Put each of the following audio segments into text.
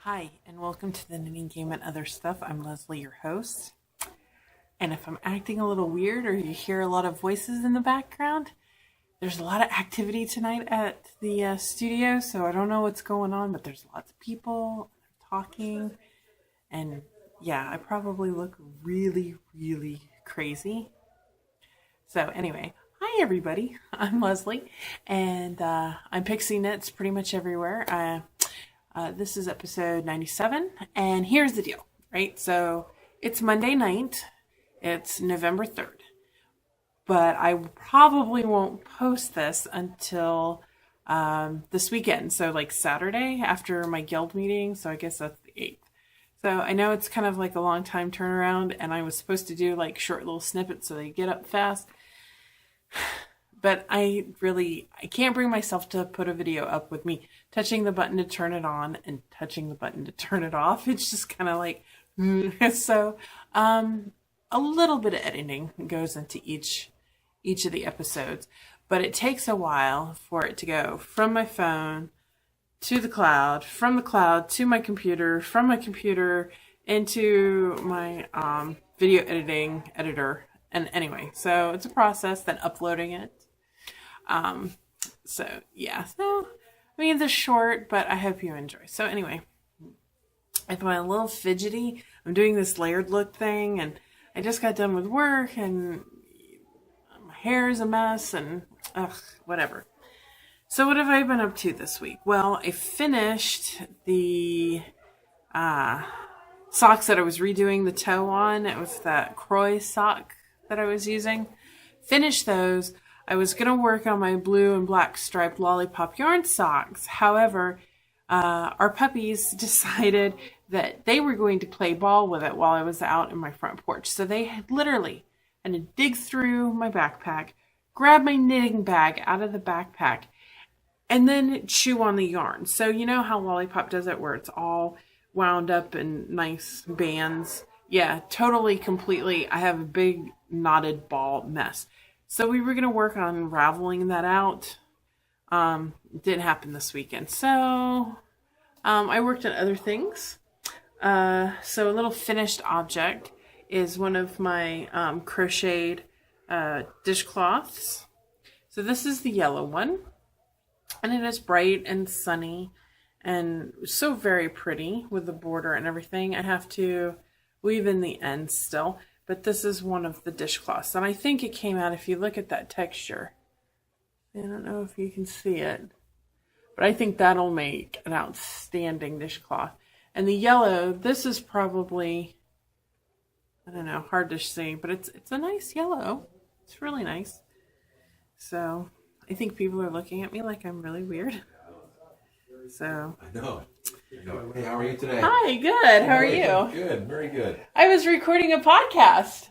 Hi, and welcome to the Knitting Game and Other Stuff. I'm Leslie, your host. And if I'm acting a little weird or you hear a lot of voices in the background, there's a lot of activity tonight at the studio, so I don't know what's going on, but there's lots of people talking. And yeah, I probably look really, really crazy. So anyway, hi everybody. I'm Leslie, and I'm Pixie Knits pretty much everywhere. This is episode 97, and here's the deal, right? So it's Monday night. It's November 3rd, but I probably won't post this until this weekend. So like Saturday after my guild meeting. So I guess that's the 8th. So I know it's kind of like a long time turnaround, and I was supposed to do like short little snippets so they get up fast. But I can't bring myself to put a video up with me touching the button to turn it on and touching the button to turn it off. It's just kind of like, so a little bit of editing goes into each of the episodes, but it takes a while for it to go from my phone to the cloud, from the cloud to my computer, from my computer into my video editing editor. And anyway, so it's a process, then uploading it. So I mean, they're short, but I hope you enjoy. So anyway, I feel a little fidgety. I'm doing this layered look thing, and I just got done with work, and my hair is a mess, and whatever. So what have I been up to this week? Well, I finished the socks that I was redoing the toe on. It was that Croy sock that I was using. Finished those. I was going to work on my blue and black striped lollipop yarn socks. However, our puppies decided that they were going to play ball with it while I was out in my front porch. So they had literally had to dig through my backpack, grab my knitting bag out of the backpack, and then chew on the yarn. So you know how Lollipop does it where it's all wound up in nice bands? Yeah, totally, completely. I have a big knotted ball mess. So we were going to work on unraveling that out. It didn't happen this weekend. So I worked on other things. So a little finished object is one of my crocheted dishcloths. So this is the yellow one. And it is bright and sunny and so very pretty with the border and everything. I have to weave in the ends still. But this is one of the dishcloths. And I think it came out, if you look at that texture. I don't know if you can see it. But I think that'll make an outstanding dishcloth. And the yellow, this is probably, I don't know, hard to see. But it's a nice yellow. It's really nice. So I think people are looking at me like I'm really weird. So I know. Hey, how are you today? Hi, good. How are you? Good, very good. I was recording a podcast.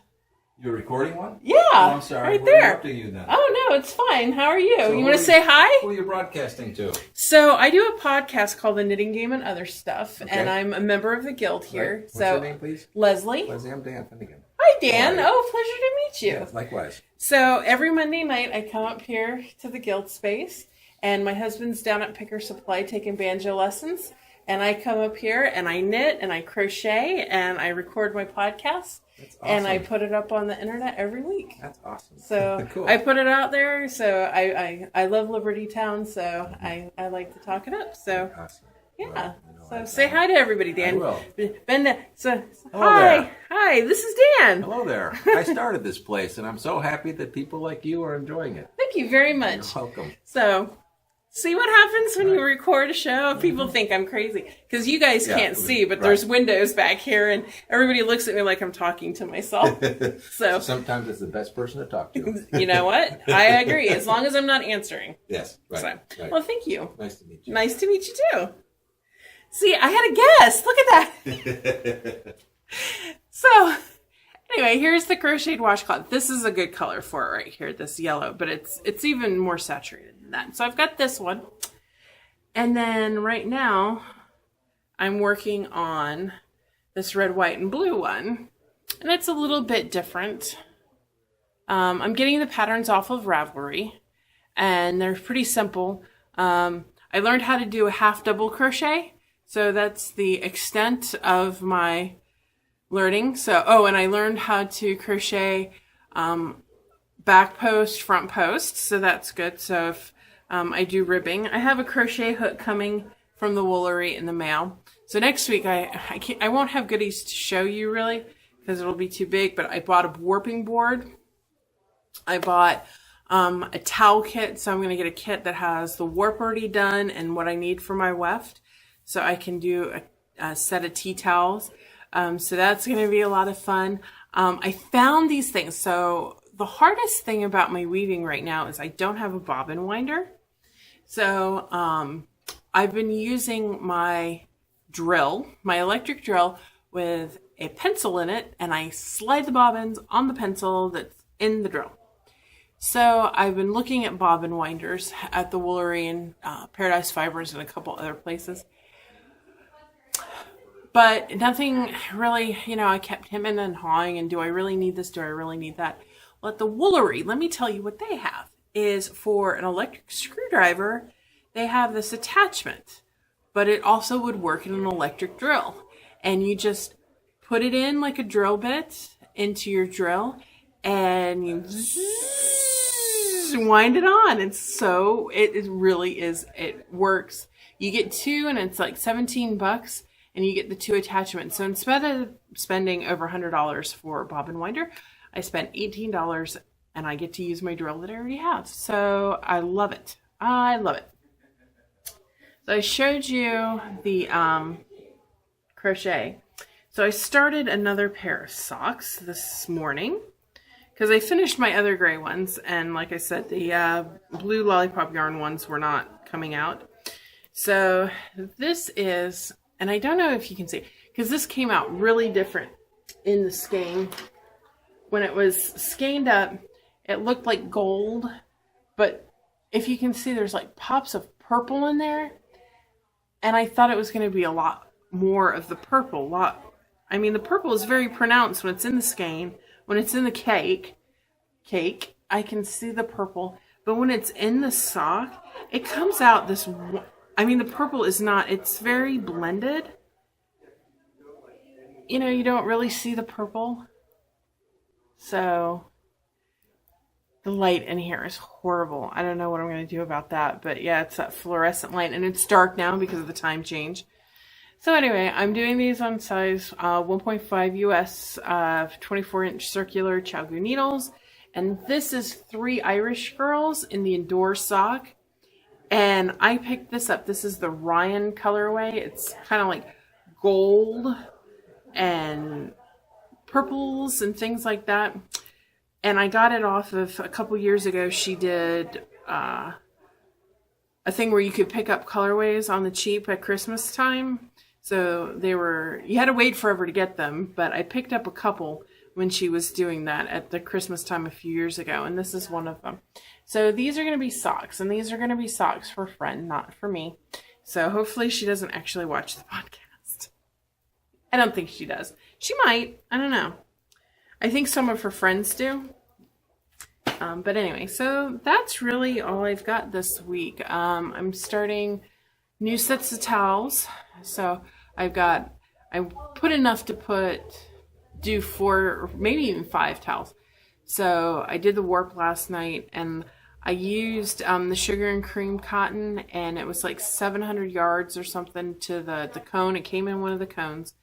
You're recording one? Yeah. Oh, I'm sorry. Right We're there. interrupting you then. Oh, no, it's fine. How are you? So You want to say hi? Who are you broadcasting to? So I do a podcast called The Knitting Game and Other Stuff, Okay. and I'm a member of the guild here. Right. What's so your name, please? Leslie. Leslie, I'm Dan Finnegan. Hi, Dan. How are you? Oh, pleasure to meet you. Yeah, likewise. So every Monday night I come up here to the guild space, and my husband's down at Picker Supply taking banjo lessons. And I come up here and I knit and I crochet and I record my podcast. That's awesome. And I put it up on the internet every week. That's awesome. So Cool. I put it out there. So I love Liberty Town. So I like to talk it up. So Awesome. yeah. Well, So say hi to everybody, Dan. I will. Hello Hi. there. Hi, this is Dan. Hello there. I started this place, and I'm so happy that people like you are enjoying it. Thank you very much. You're welcome. So see what happens when you record a show? People think I'm crazy because you guys can't see, but there's windows back here, and everybody looks at me like I'm talking to myself. So Sometimes it's the best person to talk to. you know what? I agree, as long as I'm not answering. Yes, right. So, Right. well, thank you. Nice to meet you. Nice to meet you too. See, I had a guess. Look at that. So, anyway, here's the crocheted washcloth. This is a good color for it right here, this yellow, but it's even more saturated than that. So I've got this one. And then right now, I'm working on this red, white, and blue one. And it's a little bit different. I'm getting the patterns off of Ravelry, and they're pretty simple. I learned how to do a half double crochet. So that's the extent of my learning. So, and I learned how to crochet back post, front post. So that's good. So if I do ribbing, I have a crochet hook coming from the Woolery in the mail. So next week I won't have goodies to show you really because it'll be too big, but I bought a warping board. I bought a towel kit, so I'm going to get a kit that has the warp already done and what I need for my weft, so I can do a set of tea towels. So that's going to be a lot of fun. I found these things. So the hardest thing about my weaving right now is I don't have a bobbin winder. So I've been using my drill, my electric drill, with a pencil in it, and I slide the bobbins on the pencil that's in the drill. So I've been looking at bobbin winders at the Woolery and Paradise Fibers and a couple other places. But nothing really, I kept hemming and hawing and do I really need this? Do I really need that? Well, at the Woolery, let me tell you what they have is for an electric screwdriver, they have this attachment, but it also would work in an electric drill. And you just put it in like a drill bit into your drill and you wind it on. And so it really is, it works. You get two and it's like $17 and you get the two attachments. So instead of spending over $100 for a bobbin winder, I spent $18 and I get to use my drill that I already have. So I love it. I love it. So I showed you the crochet. So I started another pair of socks this morning because I finished my other gray ones. And like I said, the blue lollipop yarn ones were not coming out. So this is, and I don't know if you can see, because this came out really different in the skein. When it was skeined up, it looked like gold. But if you can see, there's like pops of purple in there. And I thought it was going to be a lot more of the purple. The purple is very pronounced when it's in the skein. When it's in the cake, I can see the purple. But when it's in the sock, it comes out this... the purple is not... It's very blended. You don't really see the purple. So... the light in here is horrible. I don't know what I'm going to do about that. But yeah, it's that fluorescent light. And it's dark now because of the time change. So anyway, I'm doing these on size 1.5 US 24-inch circular ChiaoGoo needles. And this is 3 Irish girls in the Endure sock. And I picked this up. This is the Ryan colorway. It's kind of like gold and purples and things like that. And I got it off of, a couple years ago, she did a thing where you could pick up colorways on the cheap at Christmas time. So you had to wait forever to get them, but I picked up a couple when she was doing that at the Christmas time a few years ago, and this is one of them. So these are going to be socks, and these are going to be socks for a friend, not for me. So hopefully she doesn't actually watch the podcast. I don't think she does. She might. I don't know. I think some of her friends do. But anyway, so that's really all I've got this week. I'm starting new sets of towels. So I put enough to do 4, maybe even 5 towels. So I did the warp last night and I used the sugar and cream cotton, and it was like 700 yards or something to the cone. It came in one of the cones.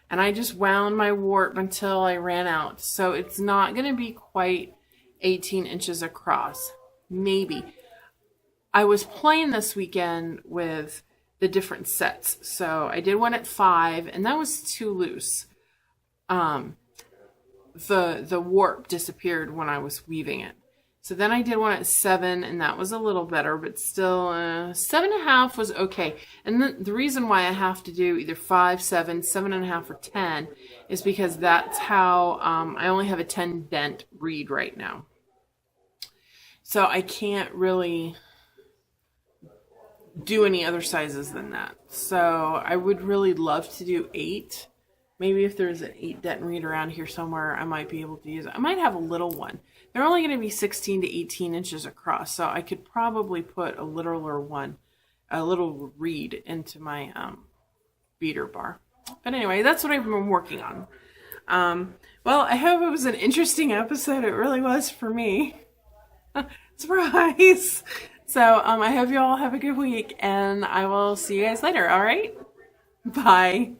And I just wound my warp until I ran out. So it's not going to be quite 18 inches across. Maybe. I was playing this weekend with the different sets. So I did one at 5, and that was too loose. The warp disappeared when I was weaving it. So then I did one at 7, and that was a little better, but still 7.5 was okay. And the reason why I have to do either 5, 7, 7.5, or 10 is because that's how I only have a 10 dent reed right now. So I can't really do any other sizes than that. So I would really love to do 8. Maybe if there's an 8 dent reed around here somewhere, I might be able to use it. I might have a little one. They're only going to be 16 to 18 inches across, so I could probably put a little reed into my beater bar. But anyway, that's what I've been working on. Well, I hope it was an interesting episode. It really was for me. Surprise! So I hope you all have a good week, and I will see you guys later, all right? Bye.